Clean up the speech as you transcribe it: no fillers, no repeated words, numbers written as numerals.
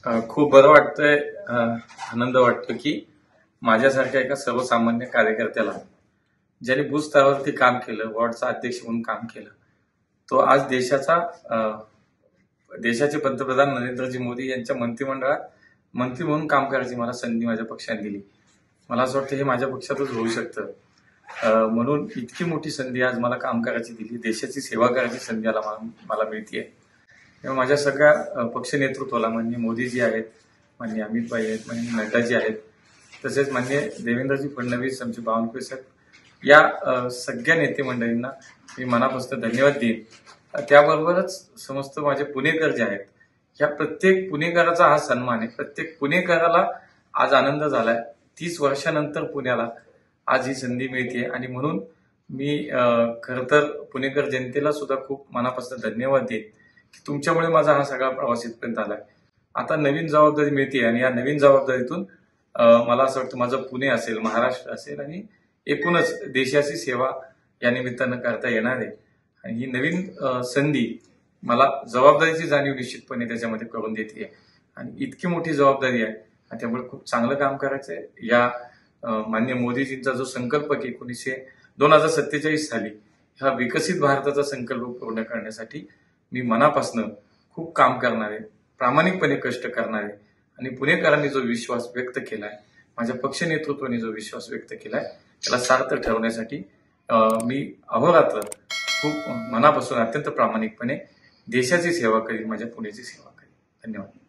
खूप बरं वाटतंय. आनंद वाटतो की माझ्यासारख्या एका सर्वसामान्य कार्यकर्त्याला ज्याने बूथ स्तरावरती काम केलं, वॉर्डचा अध्यक्ष म्हणून काम केलं, तो आज देशाचे पंतप्रधान नरेंद्रजी मोदी यांच्या मंत्रिमंडळात मंत्री म्हणून काम करायची मला संधी माझ्या पक्षाने दिली. मला असं वाटतं हे माझ्या पक्षातच होऊ शकतं. म्हणून इतकी मोठी संधी आज मला काम करायची दिली, देशाची सेवा करायची संधी मला मिळतेय. तेव्हा माझ्या सगळ्या पक्ष नेतृत्वाला माननीय मोदीजी आहेत, माननीय अमित भाई आहेत, माननीय नड्डाजी आहेत, तसेच माननीय देवेंद्रजी फडणवीस, आमचे बावनकुळे साहेब, या सगळ्या नेते मंडळींना मी मनापासून धन्यवाद देईन. त्याबरोबरच समस्त माझे पुणेकर जे आहेत, ह्या प्रत्येक पुणेकराचा हा सन्मान आहे. प्रत्येक पुणेकराला आज आनंद झालाय. 30 वर्षानंतर पुण्याला आज ही संधी मिळते आणि म्हणून मी खरं तर पुणेकर जनतेला सुद्धा खूप मनापासून धन्यवाद देईन की तुमच्यामुळे माझा हा सगळा प्रवास इथपर्यंत आलाय. आता नवीन जबाबदारी मिळते आणि या नवीन जबाबदारीतून मला असं वाटतं माझं पुणे असेल, महाराष्ट्र असेल आणि एकूणच देशाची सेवा या निमित्तानं करता येणार आहे. आणि ही नवीन संधी मला जबाबदारीची जाणीव निश्चितपणे त्याच्यामध्ये करून देते आणि इतकी मोठी जबाबदारी आहे. त्यामुळे खूप चांगलं काम करायचं आहे. या माननीय मोदीजींचा जो संकल्प की 2047 साली हा विकसित भारताचा संकल्प पूर्ण करण्यासाठी मी मनापासून खूप काम करणार आहे, प्रामाणिकपणे कष्ट करणार आहे आणि पुणेकरांनी जो विश्वास व्यक्त केलाय, माझ्या पक्ष नेतृत्वाने जो विश्वास व्यक्त केलाय, त्याला सार्थ ठरवण्यासाठी मी अहोरात्र खूप मनापासून अत्यंत प्रामाणिकपणे देशाची सेवा करीन, माझ्या पुण्याची सेवा करीन. धन्यवाद.